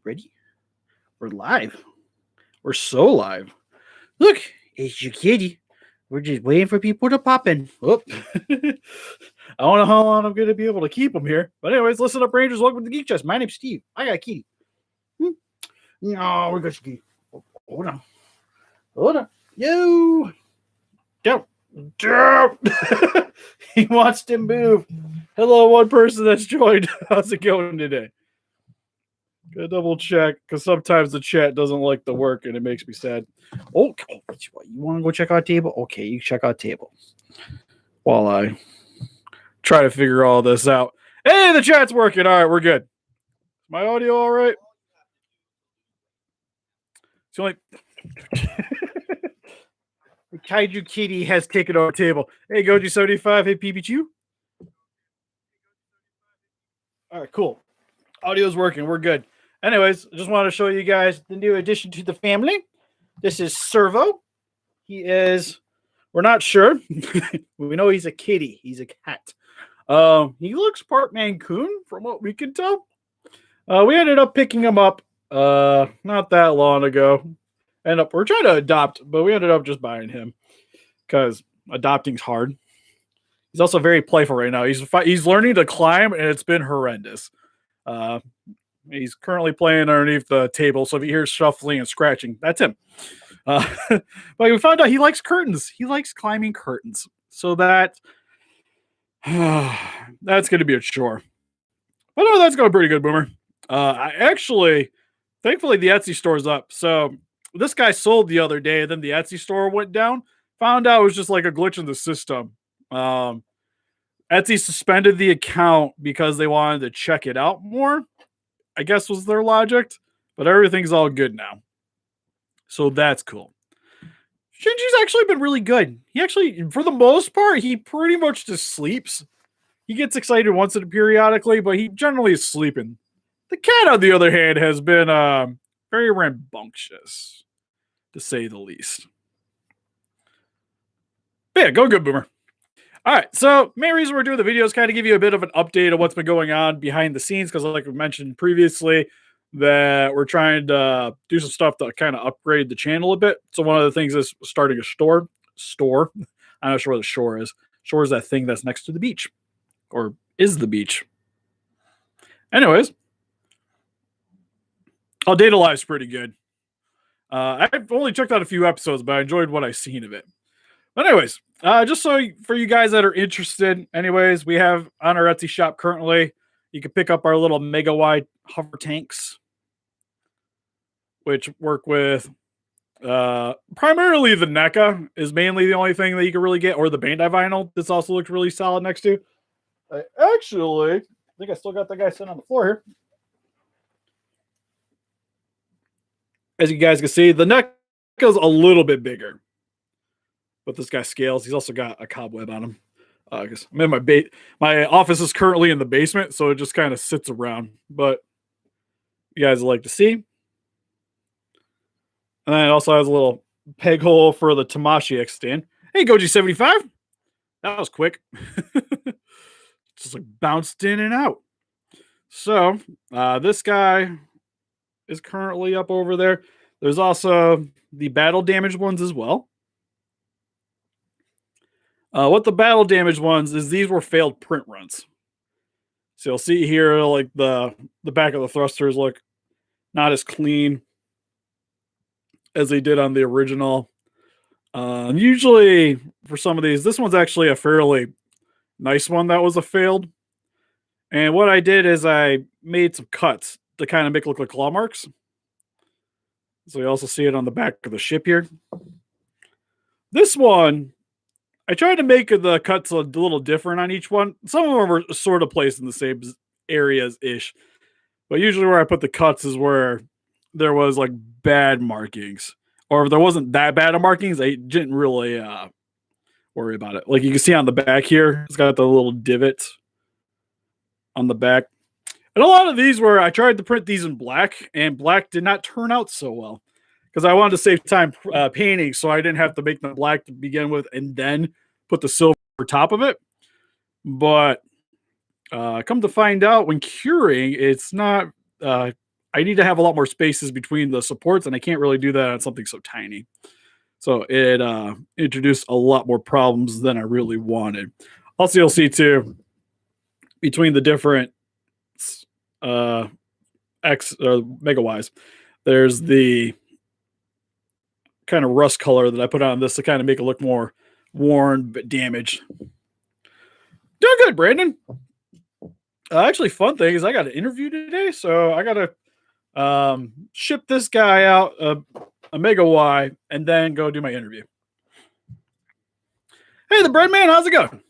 ready? We're live. We're so live. Look, it's your kitty. We're just waiting for people to pop in. Whoop. I don't know how long I'm going to be able to keep them here. But anyways, listen up, Rangers. Welcome to the Geek Chest. My name's Steve. I got a kitty. No, we got your kitty. Hold on. Hold on. Yo. Down. Down. He wants to move. Hello, one person that's joined. How's it going today? Gotta double check because sometimes the chat doesn't like the work and it makes me sad. Oh, you want to go check out table? Okay, you check out table while I try to figure all this out. Hey, the chat's working. All right, we're good. Is my audio all right? It's only the Kaiju Kitty has taken our table. Hey, Goji75. Hey, PBQ. All right, cool. Audio's working. We're good. Anyways, I just want to show you guys the new addition to the family. This is Servo. He is, we're not sure. We know he's a kitty. He's a cat. He looks part Mancoon from what we can tell. We ended up picking him up not that long ago. We're trying to adopt, but we ended up just buying him because adopting's hard. He's also very playful right now. He's learning to climb, and it's been horrendous. He's currently playing underneath the table, so if you hear shuffling and scratching, that's him. But we found out he likes curtains. He likes climbing curtains. So that's going to be a chore. But no, that's going pretty good, Boomer. Thankfully, the Etsy store's up. So this guy sold the other day, then the Etsy store went down. Found out it was just like a glitch in the system. Etsy suspended the account because they wanted to check it out more, I guess was their logic, but everything's all good now. So that's cool. Shinji's actually been really good. He actually, for the most part, he pretty much just sleeps. He gets excited once in a periodically, but he generally is sleeping. The cat, on the other hand, has been very rambunctious, to say the least. But yeah, go good, Boomer. All right, so main reason we're doing the video is kind of give you a bit of an update of what's been going on behind the scenes, because like we mentioned previously, that we're trying to do some stuff to kind of upgrade the channel a bit. So one of the things is starting a store. I'm not sure where the shore is. Shore is that thing that's next to the beach, or is the beach. Anyways, our data live's pretty good. I've only checked out a few episodes, but I enjoyed what I've seen of it. But anyways, just so for you guys that are interested, anyways, we have on our Etsy shop currently, you can pick up our little mega wide hover tanks, which work with primarily the NECA is mainly the only thing that you can really get, or the Bandai vinyl. This also looks really solid next to. I think I still got that guy sitting on the floor here. As you guys can see, the NECA is a little bit bigger. But this guy scales. He's also got a cobweb on him. Because I'm in my office is currently in the basement, so it just kind of sits around. But you guys like to see. And then it also has a little peg hole for the Tamashi X stand. Hey, Goji75. That was quick. Just like bounced in and out. So this guy is currently up over there. There's also the battle damaged ones as well. What the battle damage ones is, these were failed print runs. So you'll see here, like the back of the thrusters look not as clean as they did on the original. Usually for some of these, this one's actually a fairly nice one that was a failed. And what I did is I made some cuts to kind of make it look like claw marks. So you also see it on the back of the ship here. This one, I tried to make the cuts a little different on each one. Some of them are sort of placed in the same areas-ish. But usually where I put the cuts is where there was like bad markings. Or if there wasn't that bad of markings, I didn't really worry about it. Like you can see on the back here, it's got the little divots on the back. And a lot of these were, I tried to print these in black, and black did not turn out so well. Because I wanted to save time painting, so I didn't have to make them black to begin with and then put the silver over top of it. But come to find out, when curing, it's not. I I need to have a lot more spaces between the supports, and I can't really do that on something so tiny. So it introduced a lot more problems than I really wanted. Also, you'll see too between the different uh, X Mega Ys, there's the kind of rust color that I put on this to kind of make it look more worn but damaged. Doing good, Brandon. Actually, fun thing is I got an interview today, so I got to ship this guy out a Mega Y and then go do my interview. Hey, the bread man, how's it going?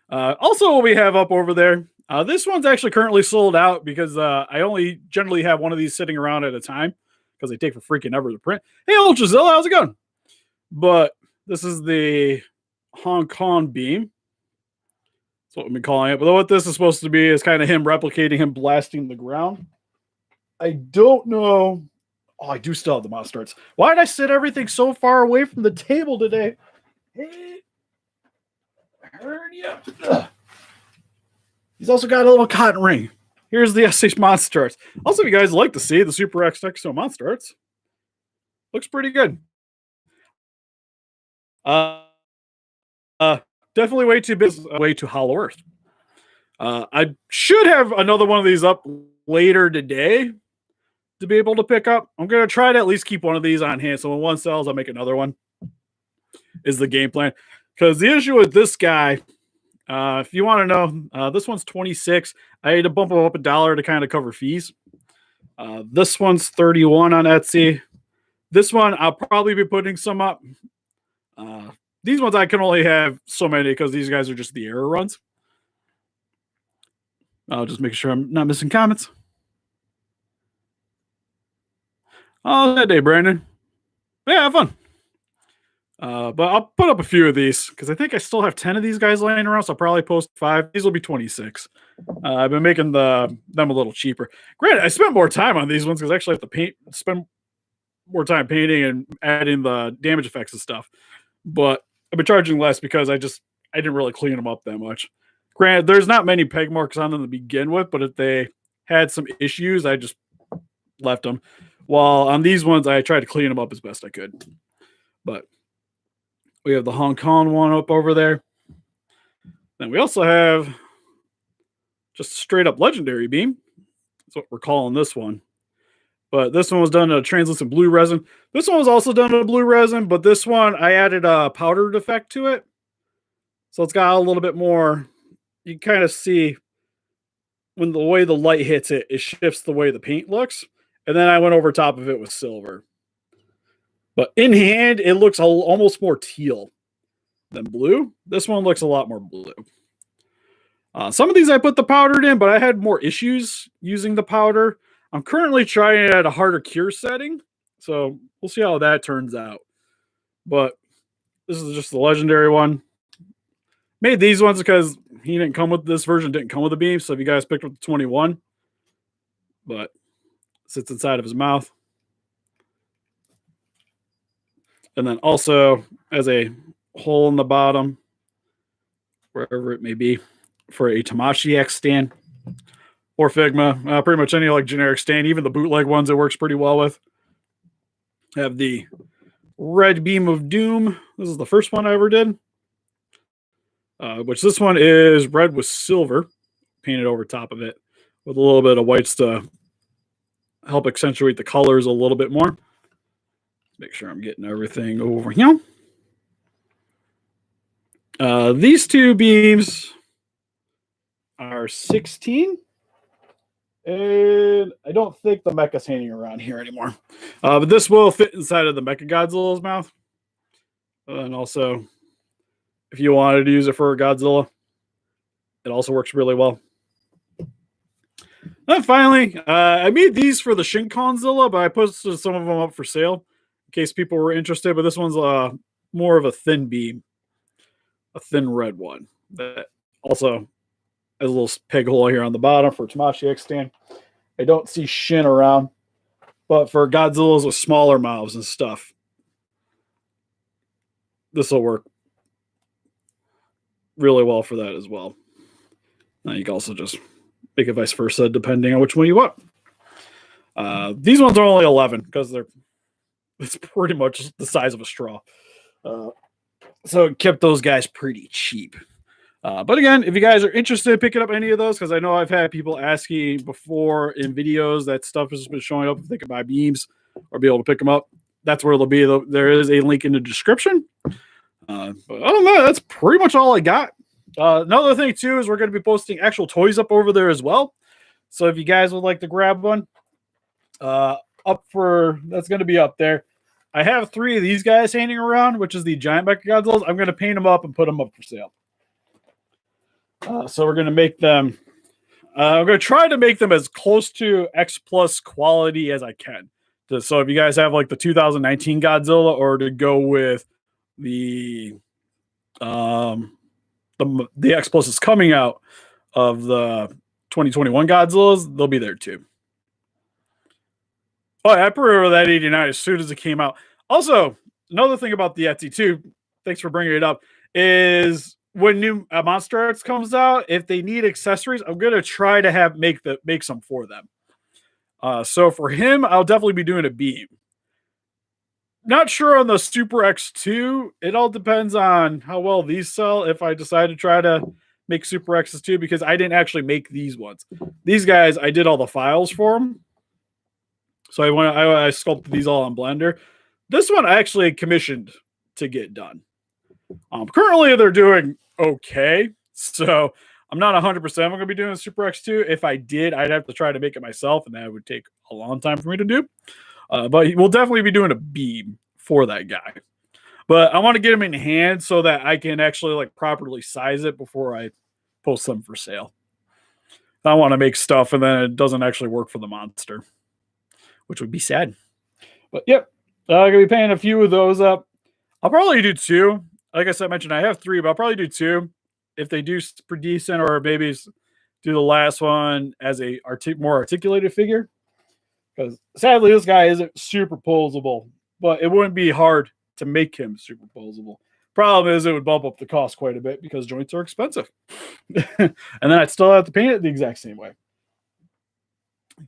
Also, what we have up over there, this one's actually currently sold out because I only generally have one of these sitting around at a time because they take for freaking ever to print. Hey, Ultrazilla, how's it going? But this is the Hong Kong beam. That's what we've been calling it. But what this is supposed to be is kind of him replicating him blasting the ground. I don't know. Oh, I do still have the mouse starts. Why did I sit everything so far away from the table today? Hey, heard you. He's also got a little cotton ring. Here's the SH Monster Arts. Also, if you guys like to see the Super X Texo Monster Arts, looks pretty good. Definitely way too busy, way too Hollow Earth. I should have another one of these up later today to be able to pick up. I'm going to try to at least keep one of these on hand. So when one sells, I'll make another one is the game plan. Because the issue with this guy, if you want to know, this one's 26. I had to bump him up $1 to kind of cover fees. This one's 31 on Etsy. This one, I'll probably be putting some up. These ones I can only have so many because these guys are just the error runs. I'll just make sure I'm not missing comments. Oh, that day, Brandon. Yeah, have fun. But I'll put up a few of these because I think I still have 10 of these guys laying around, so I'll probably post 5. These will be 26. I've been making them a little cheaper. Granted, I spent more time on these ones because I actually have to spend more time painting and adding the damage effects and stuff. But I've been charging less because I didn't really clean them up that much. Granted, there's not many peg marks on them to begin with, but if they had some issues, I just left them. While on these ones, I tried to clean them up as best I could. But we have the Hong Kong one up over there. Then we also have just a straight up legendary beam. That's what we're calling this one. But this one was done in a translucent blue resin. This one was also done in a blue resin, but this one I added a powdered effect to it. So it's got a little bit more. You can kind of see when the way the light hits it, it shifts the way the paint looks. And then I went over top of it with silver. But in hand, it looks almost more teal than blue. This one looks a lot more blue. Some of these I put the powdered in, but I had more issues using the powder. I'm currently trying it at a harder cure setting, so we'll see how that turns out. But this is just the legendary one. Made these ones because this version didn't come with a beam, so if you guys picked up the 21, but sits inside of his mouth. And then also as a hole in the bottom, wherever it may be, for a Tamashii X stand or Figma, pretty much any like generic stand, even the bootleg ones it works pretty well with. Have the red beam of doom. This is the first one I ever did. Which this one is red with silver painted over top of it with a little bit of whites to help accentuate the colors a little bit more. Make sure I'm getting everything over here. These two beams are 16. And I don't think the mecha's hanging around here anymore. But this will fit inside of the Mecha Godzilla's mouth. And also, if you wanted to use it for a Godzilla, it also works really well. And finally, I made these for the Shinkonzilla, but I posted some of them up for sale in case people were interested. But this one's more of a thin beam, a thin red one that also has a little peg hole here on the bottom for Tamashii X stand. I don't see Shin around, but for Godzillas with smaller mouths and stuff, this will work really well for that as well. Now you can also just make it vice versa depending on which one you want. These ones are only 11 because it's pretty much the size of a straw. So it kept those guys pretty cheap. But again, if you guys are interested in picking up any of those, because I know I've had people asking before in videos that stuff has been showing up if they can buy beams or be able to pick them up, that's where they'll be. There is a link in the description. But other than that, that's pretty much all I got. Another thing, too, is we're going to be posting actual toys up over there as well. So if you guys would like to grab one, that's going to be up there. I have 3 of these guys hanging around, which is the giant Mechagodzillas. I'm going to paint them up and put them up for sale. So we're going to make them. I'm going to try to make them as close to X Plus quality as I can. So if you guys have like the 2019 Godzilla, or to go with the X Plus is coming out of the 2021 Godzillas, they'll be there too. Oh, I pre-ordered that 89 as soon as it came out. Also, another thing about the Etsy too, thanks for bringing it up, is when new Monster Arts comes out, if they need accessories, I'm gonna try to make some for them. So for him, I'll definitely be doing a beam. Not sure on the Super X2. It all depends on how well these sell. If I decide to try to make Super X's too, because I didn't actually make these ones. These guys, I did all the files for them. So I sculpted these all on Blender. This one I actually commissioned to get done. Currently, they're doing okay. So I'm not 100% I'm going to be doing a Super X2. If I did, I'd have to try to make it myself, and that would take a long time for me to do. But we'll definitely be doing a beam for that guy. But I want to get him in hand so that I can actually like properly size it before I post them for sale. I want to make stuff and then it doesn't actually work for the monster, which would be sad. But yep, I'm going to be paying a few of those up. I'll probably do 2. Like I said, mentioned I have 3, but I'll probably do 2 if they do pretty decent, or maybe do the last one as a more articulated figure. Because sadly, this guy isn't super posable, but it wouldn't be hard to make him super posable. Problem is, it would bump up the cost quite a bit because joints are expensive. And then I'd still have to paint it the exact same way.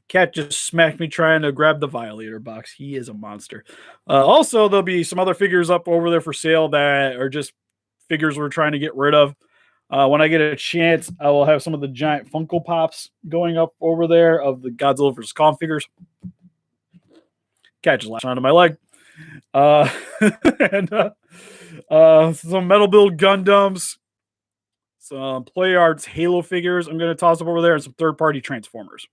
Cat just smacked me trying to grab the Violator box. He is a monster. Also, there'll be some other figures up over there for sale that are just figures we're trying to get rid of. When I get a chance, I will have some of the giant Funko Pops going up over there of the Godzilla vs. Kong figures. Cat just latched onto my leg. And some Metal Build Gundams, some Play Arts Halo figures I'm going to toss up over there, and some third-party Transformers.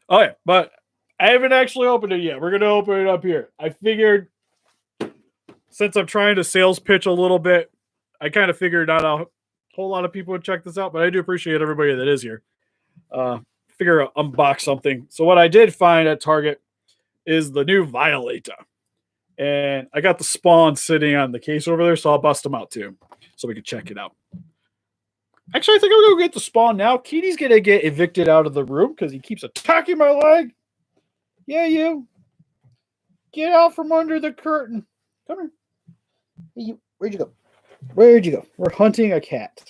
Oh, yeah, but I haven't actually opened it yet. We're going to open it up here. I figured, since I'm trying to sales pitch a little bit, I kind of figured not a whole lot of people would check this out, but I do appreciate everybody that is here. Figure out unbox something. So what I did find at Target is the new Violator. And I got the Spawn sitting on the case over there, so I'll bust them out too, so we can check it out. Actually, I think I'm going to go get the Spawn now. Kitty's going to get evicted out of the room because he keeps attacking my leg. Yeah, you. Get out from under the curtain. Come here. Hey, you. Where'd you go? Where'd you go? We're hunting a cat.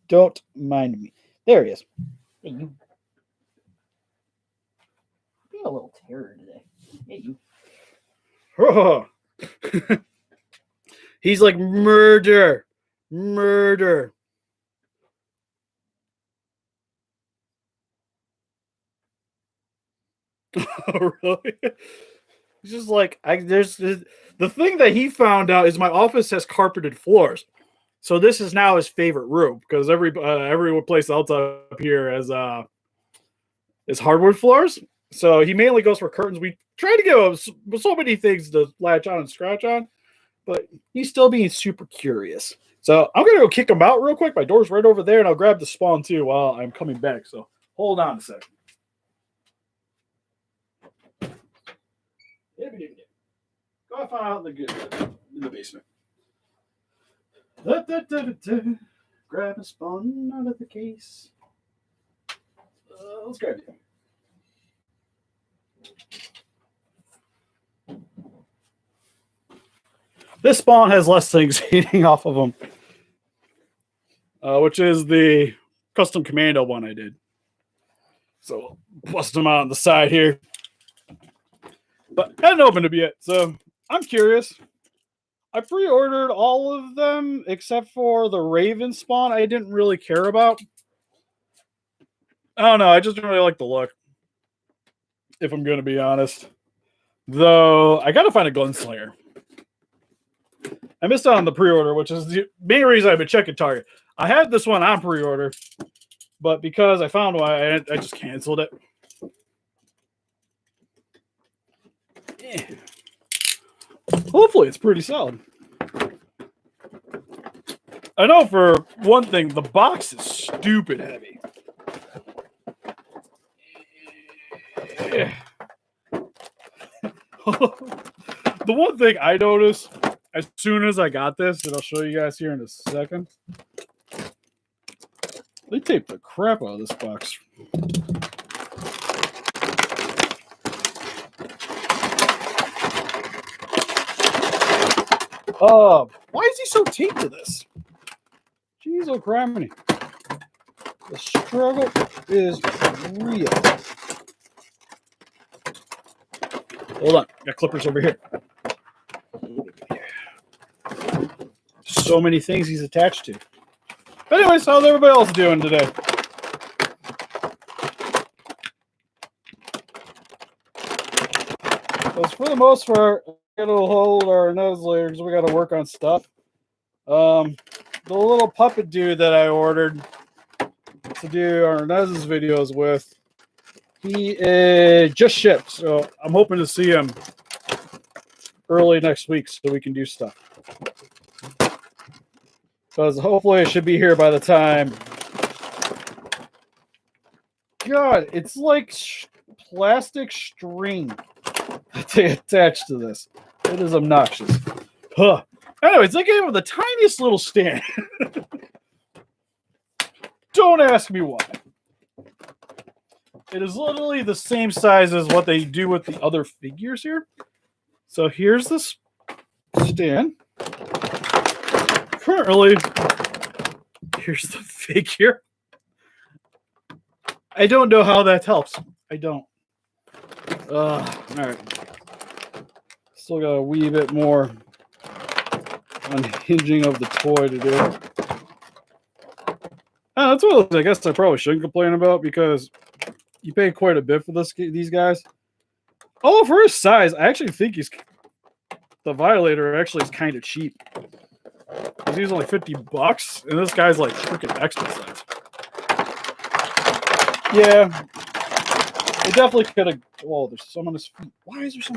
Don't mind me. There he is. Hey, you. Being a little terror today. Hey, you. Oh. He's like, murder. Murder. Oh, really? He's just like, there's the thing that he found out is my office has carpeted floors. So this is now his favorite room because every place else up here is hardwood floors. So he mainly goes for curtains. We try to give him so many things to latch on and scratch on, but he's still being super curious. So I'm going to go kick him out real quick. My door's right over there, and I'll grab the Spawn too while I'm coming back. So hold on a second. Go find out in the basement. Grab a Spawn out of the case. Let's grab it. This Spawn has less things hanging off of him, which is the custom commando one I did. So bust them out on the side here. But I hadn't opened them yet, so I'm curious. I pre-ordered all of them except for the Raven spawn I didn't really care about. I don't know, I just didn't really like the look, if I'm going to be honest. Though, I gotta find a Gunslinger. I missed out on the pre-order, which is the main reason I've been checking Target. I had this one on pre-order, but because I found one, I just canceled it. Yeah. Hopefully it's pretty solid. I know for one thing, the box is stupid heavy. Yeah. The one thing I noticed as soon as I got this, and I'll show you guys here in a second, they taped the crap out of this box. Why is he so taped to this? Jeez, oh criminy. The struggle is real. Hold on, got clippers over here. So many things he's attached to. But anyways, how's everybody else doing today? Because for the most part, we got to hold our nose later because we got to work on stuff. The little puppet dude that I ordered to do our Nez's videos with, he just shipped, so I'm hoping to see him early next week so we can do stuff. Because hopefully it should be here by the time. God, it's like plastic string that they attach to this. It is obnoxious. Huh. Anyways, they gave him the tiniest little stand. Don't ask me why. It is literally the same size as what they do with the other figures here. So here's this stand. Currently, here's the figure. I don't know how that helps. I don't. All right. Still got a wee bit more unhinging of the toy to do. That's what I guess I probably shouldn't complain about because you pay quite a bit for these guys. Oh, for his size, I actually think the Violator actually is kind of cheap. He's only $50, and this guy's like freaking extra size. Yeah, it definitely could have. Oh, there's some on his feet. Why is there some?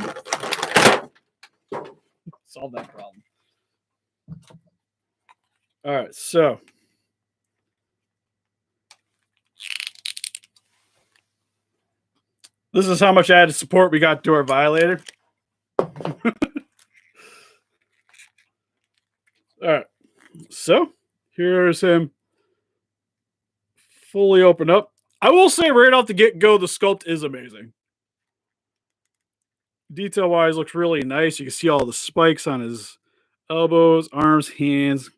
Solve that problem. All right, so this is how much added support we got to our Violator. All right, so here's him fully opened up. I will say right off the get-go, the sculpt is amazing. Detail-wise, looks really nice. You can see all the spikes on his elbows, arms, hands.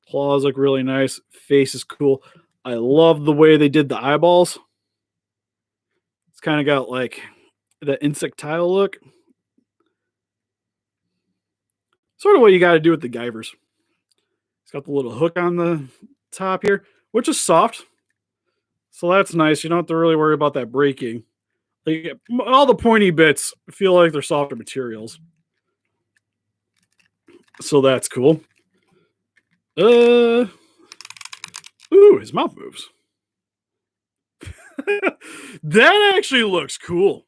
Claws look really nice. Face is cool. I love the way they did the eyeballs. It's kind of got like that insectile look. Sort of what you got to do with the Guyvers. It's got the little hook on the top here, which is soft. So that's nice. You don't have to really worry about that breaking. Like, all the pointy bits feel like they're softer materials. So that's cool. Ooh, his mouth moves. That actually looks cool.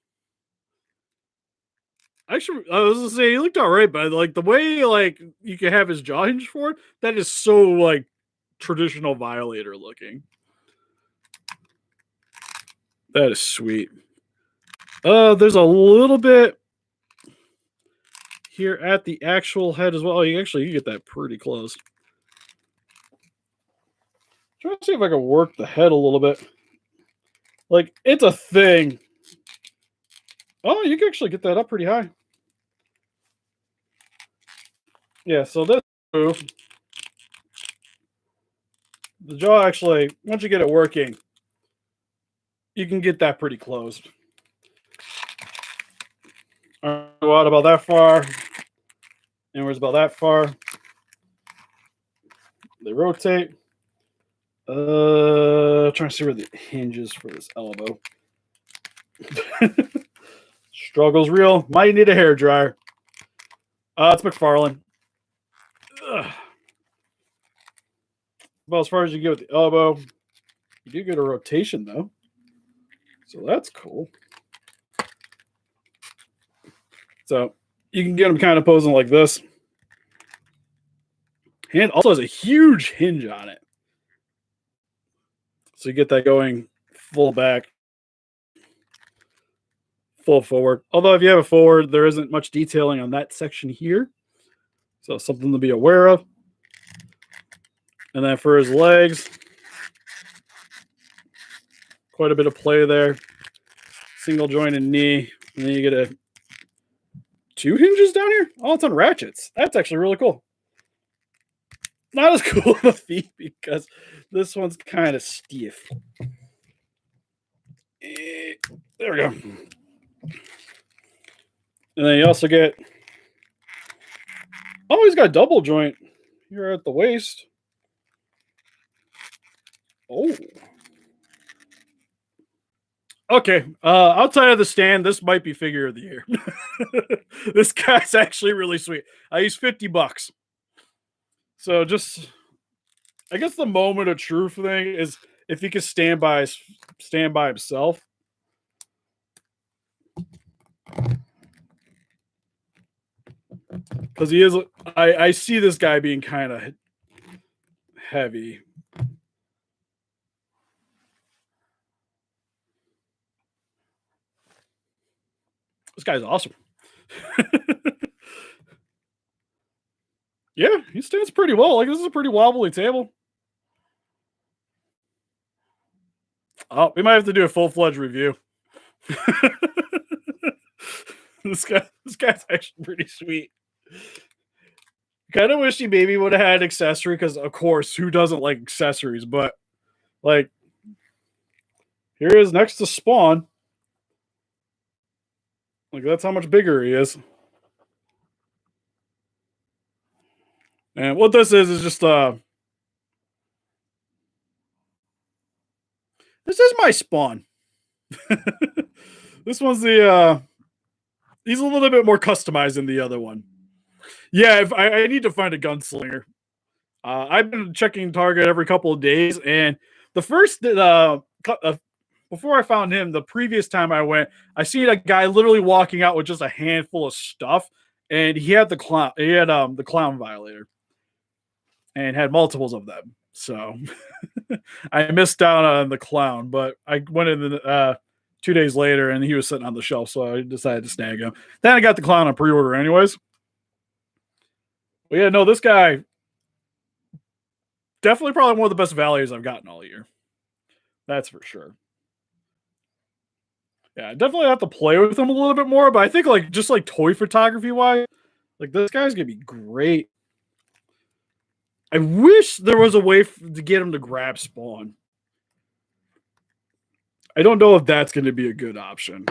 Actually, I was gonna say he looked all right, but like the way like you can have his jaw hinged forward, that is so like traditional Violator looking. That is sweet. There's a little bit here at the actual head as well. Oh, you get that pretty close. Try to see if I can work the head a little bit. Like, it's a thing. Oh, you can actually get that up pretty high. Yeah, so this move, the jaw actually, once you get it working, you can get that pretty closed. Go out about that far. Inwards about that far. They rotate. Trying to see where the hinge is for this elbow. Struggle's real. Might need a hair dryer. It's McFarlane. Well, as far as you get with the elbow, you do get a rotation though, so that's cool. So you can get them kind of posing like this. Hand also has a huge hinge on it, so you get that going full back, full forward. Although if you have a forward, there isn't much detailing on that section here, so something to be aware of. And then for his legs, quite a bit of play there. Single jointed knee, and then you get two hinges down here. Oh, it's on ratchets. That's actually really cool. Not as cool of a feet because this one's kind of stiff. There we go. And then you also get, oh, he's got double joint here at the waist. Oh. Okay. Outside of the stand, this might be figure of the year. This guy's actually really sweet. I used $50. So just, I guess the moment of truth thing is if he could stand by himself. Because he is, I see this guy being kind of heavy. This guy's awesome. Yeah, he stands pretty well. Like, this is a pretty wobbly table. Oh, we might have to do a full-fledged review. This guy's actually pretty sweet. Kind of wish he maybe would have had an accessory, because of course, who doesn't like accessories? But like, here he is next to Spawn. Like, that's how much bigger he is. And what this is just this is my Spawn. This one's the he's a little bit more customized than the other one. Yeah, if I need to find a gunslinger. I've been checking Target every couple of days, and the first before I found him, the previous time I went, I seen a guy literally walking out with just a handful of stuff, and he had the clown. He had the clown Violator, and had multiples of them. So I missed out on the clown, but I went in 2 days later, and he was sitting on the shelf, so I decided to snag him. Then I got the clown on pre-order, anyways. But yeah, no, this guy definitely probably one of the best values I've gotten all year. That's for sure. Yeah, I definitely have to play with him a little bit more, but I think like just like toy photography wise, like this guy's gonna be great. I wish there was a way to get him to grab Spawn. I don't know if that's going to be a good option.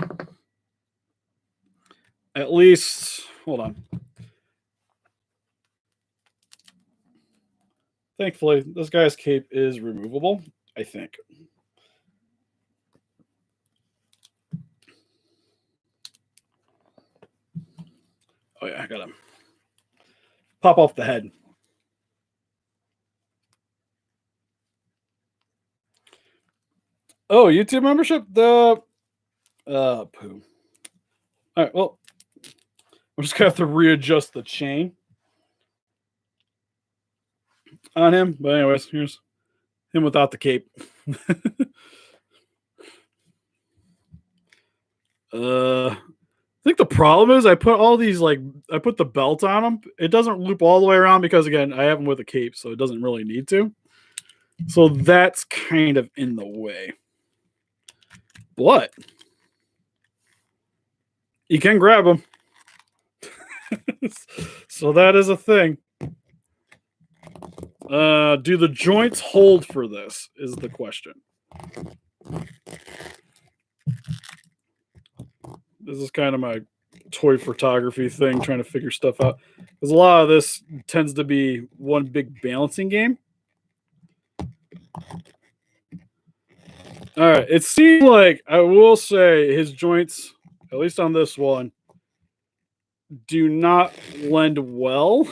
At least, hold on. Thankfully, this guy's cape is removable, I think. Oh yeah, I got him. Pop off the head. Oh, YouTube membership? The poo. All right, well, I'm just gonna have to readjust the chain on him. But anyways, here's him without the cape. I think the problem is I put all these I put the belt on him. It doesn't loop all the way around because again I have him with a cape, so it doesn't really need to. So that's kind of in the way. But you can grab him. So that is a thing. Do the joints hold for this is the question. This is kind of my toy photography thing, trying to figure stuff out. Because a lot of this tends to be one big balancing game. All right, it seemed like, I will say, his joints, at least on this one, do not lend well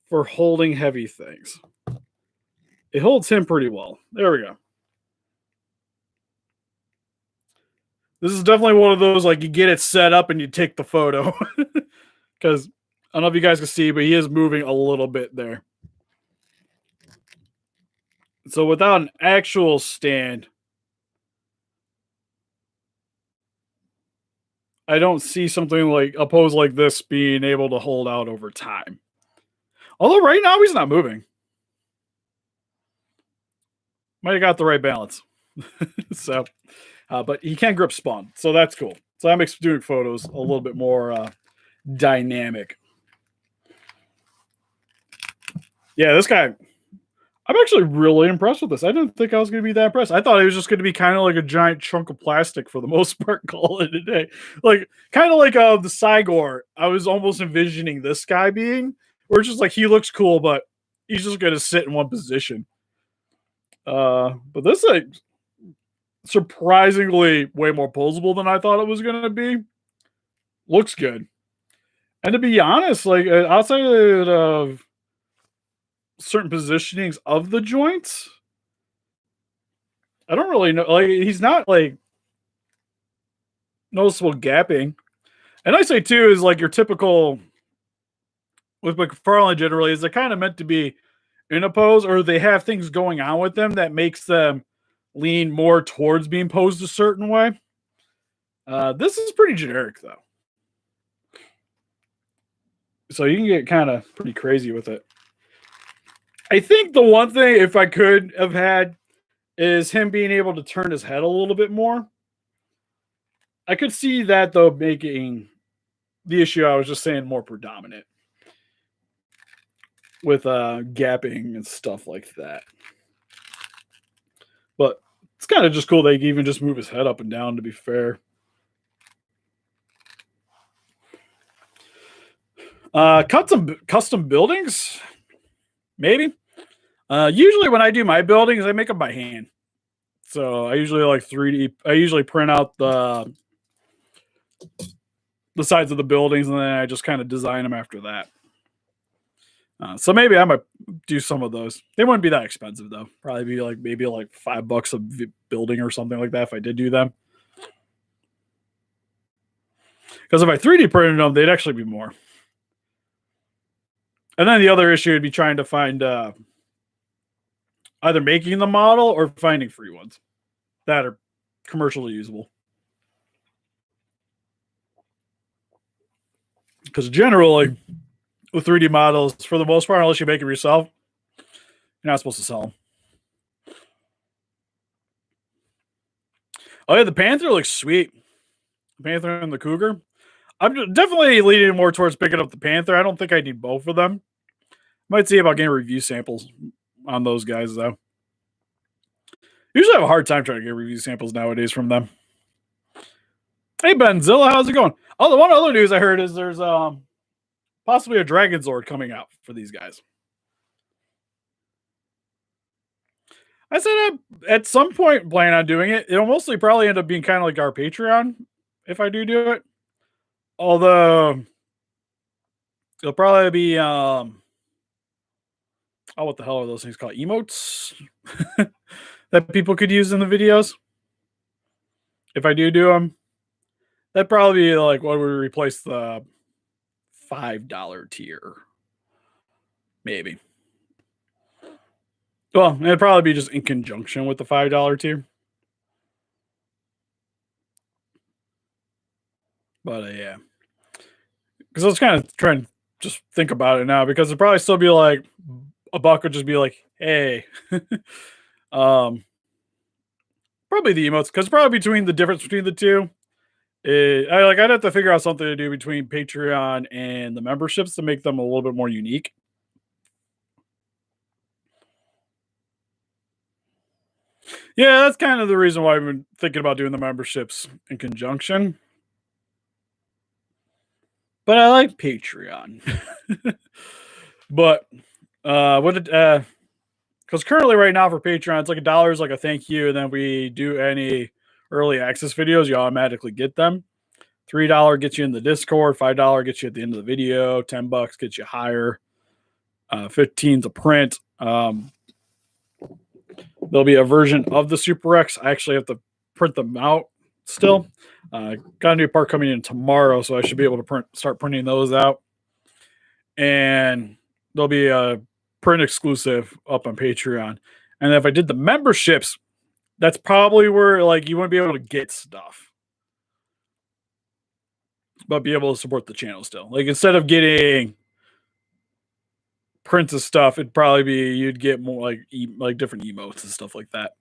for holding heavy things. It holds him pretty well. There we go. This is definitely one of those, like, you get it set up and you take the photo. Because I don't know if you guys can see, but he is moving a little bit there. So without an actual stand, I don't see something like a pose like this being able to hold out over time. Although right now he's not moving. Might have got the right balance. So, but he can grip spawn, so that's cool. So that makes doing photos a little bit more dynamic. Yeah, this guy, I'm actually really impressed with this. I didn't think I was going to be that impressed. I thought it was just going to be kind of like a giant chunk of plastic for the most part, call it a day. Like, kind of like the Cygor. I was almost envisioning this guy being, where it's just like, he looks cool, but he's just going to sit in one position. But this is like surprisingly way more posable than I thought it was going to be. Looks good. And to be honest, like, outside of certain positionings of the joints, I don't really know. Like, he's not like noticeable gapping. And I say too is like your typical with McFarlane generally is they're kind of meant to be in a pose, or they have things going on with them that makes them lean more towards being posed a certain way. This is pretty generic though, so you can get kind of pretty crazy with it. I think the one thing, if I could have had, is him being able to turn his head a little bit more. I could see that though making the issue I was just saying more predominant with gapping and stuff like that. But it's kind of just cool they can even just move his head up and down, to be fair. Custom buildings, maybe. Usually when I do my buildings, I make them by hand. So I usually like 3D. I usually print out the sides of the buildings, and then I just kind of design them after that. So maybe I might do some of those. They wouldn't be that expensive though. Probably be like maybe like $5 a building or something like that if I did do them. Because if I 3D printed them, they'd actually be more. And then the other issue would be trying to find either making the model or finding free ones that are commercially usable. Because generally, with 3D models, for the most part, unless you make them yourself, you're not supposed to sell them. Oh yeah, the Panther looks sweet. The Panther and the Cougar. I'm definitely leaning more towards picking up the Panther. I don't think I need both of them. Might see about getting review samples on those guys though. Usually have a hard time trying to get review samples nowadays from them. Hey Benzilla, how's it going? Oh, the one other news I heard is there's possibly a Dragon Zord coming out for these guys. I said at some point plan on doing it. It'll mostly probably end up being kind of like our Patreon if I do it. Although it'll probably be oh, what the hell are those things called? Emotes that people could use in the videos. If I do them, that'd probably be like what we replace the $5 tier, maybe. Well, it'd probably be just in conjunction with the $5 tier. But yeah, because I was kind of trying to just think about it now, because it'd probably still be like a buck would just be like, hey, probably the emotes, because probably between the difference between the two, I'd have to figure out something to do between Patreon and the memberships to make them a little bit more unique. Yeah, that's kind of the reason why I've been thinking about doing the memberships in conjunction. but I like Patreon. But what did because currently right now for Patreon it's like $1 is like a thank you, and then we do any early access videos, you automatically get them. $3 gets you in the Discord, $5 gets you at the end of the video, $10 gets you higher, 15's a print. There'll be a version of the Super X. I actually have to print them out still. Got a new part coming in tomorrow, so I should be able to start printing those out. And there'll be a print exclusive up on Patreon. And if I did the memberships, that's probably where like you wouldn't be able to get stuff, but be able to support the channel still. Like instead of getting prints of stuff, it'd probably be you'd get more like different emotes and stuff like that.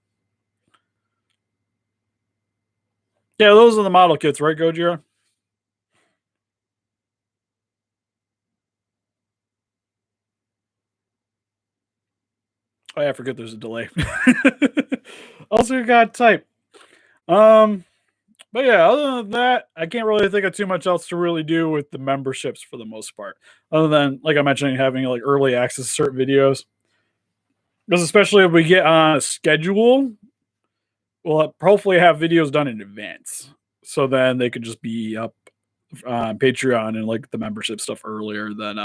Yeah, those are the model kits, right, Gojira? Oh yeah, I forget there's a delay. Also got type. But yeah, other than that, I can't really think of too much else to really do with the memberships for the most part. Other than, like I mentioned, having like early access to certain videos. Because especially if we get on a schedule, we'll hopefully have videos done in advance. So then they could just be up on Patreon and like the membership stuff earlier than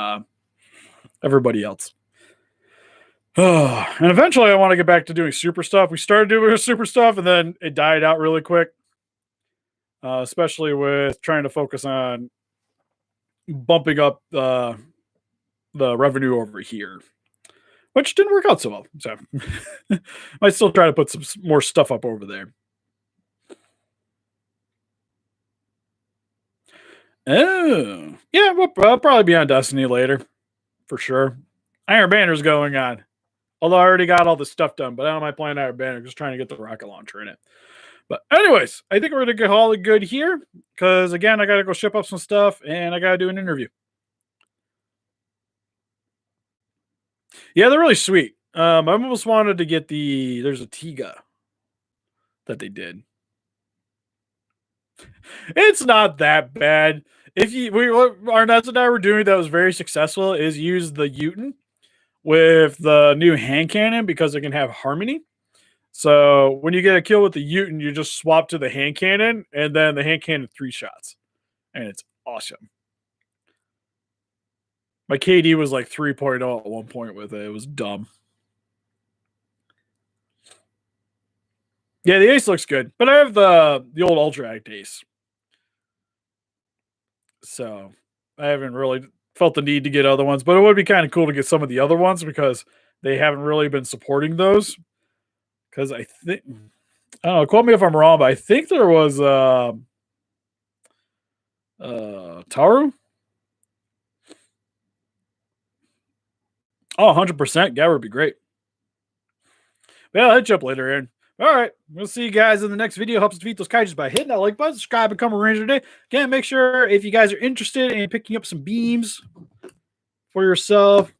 everybody else. And eventually I want to get back to doing super stuff. We started doing super stuff and then it died out really quick. Especially with trying to focus on bumping up the revenue over here, which didn't work out so well. So I still try to put some more stuff up over there. Oh, yeah, I'll probably be on Destiny later, for sure. Iron Banner's going on. Although I already got all the stuff done, but I don't mind playing Iron Banner, just trying to get the rocket launcher in it. But anyways, I think we're going to call it good here because, again, I got to go ship up some stuff and I got to do an interview. Yeah, they're really sweet. I almost wanted to get there's a Tiga that they did. It's not that bad. What Arnaz and I were doing that was very successful is use the Uten with the new hand cannon because it can have harmony. So when you get a kill with the Uten, you just swap to the hand cannon, and then the hand cannon 3 shots. And it's awesome. My KD was like 3.0 at one point with it. It was dumb. Yeah, the Ace looks good. But I have the old Ultra Act Ace. So I haven't really felt the need to get other ones. But it would be kind of cool to get some of the other ones because they haven't really been supporting those. Because I think, I don't know, quote me if I'm wrong, but I think there was Taru. Oh, 100%. Gabber would be great. Well, I'll hit you up later, Aaron. All right. We'll see you guys in the next video. Helps us defeat those kaijus by hitting that like button, subscribe, and become a ranger today. Again, make sure if you guys are interested in picking up some beams for yourself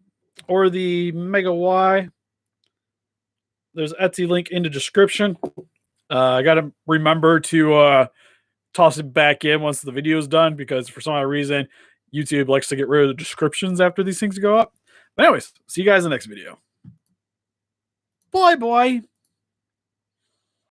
or the Mega Y, there's an Etsy link in the description. I got to remember to toss it back in once the video is done because for some odd reason, YouTube likes to get rid of the descriptions after these things go up. But anyways, see you guys in the next video. Bye, bye.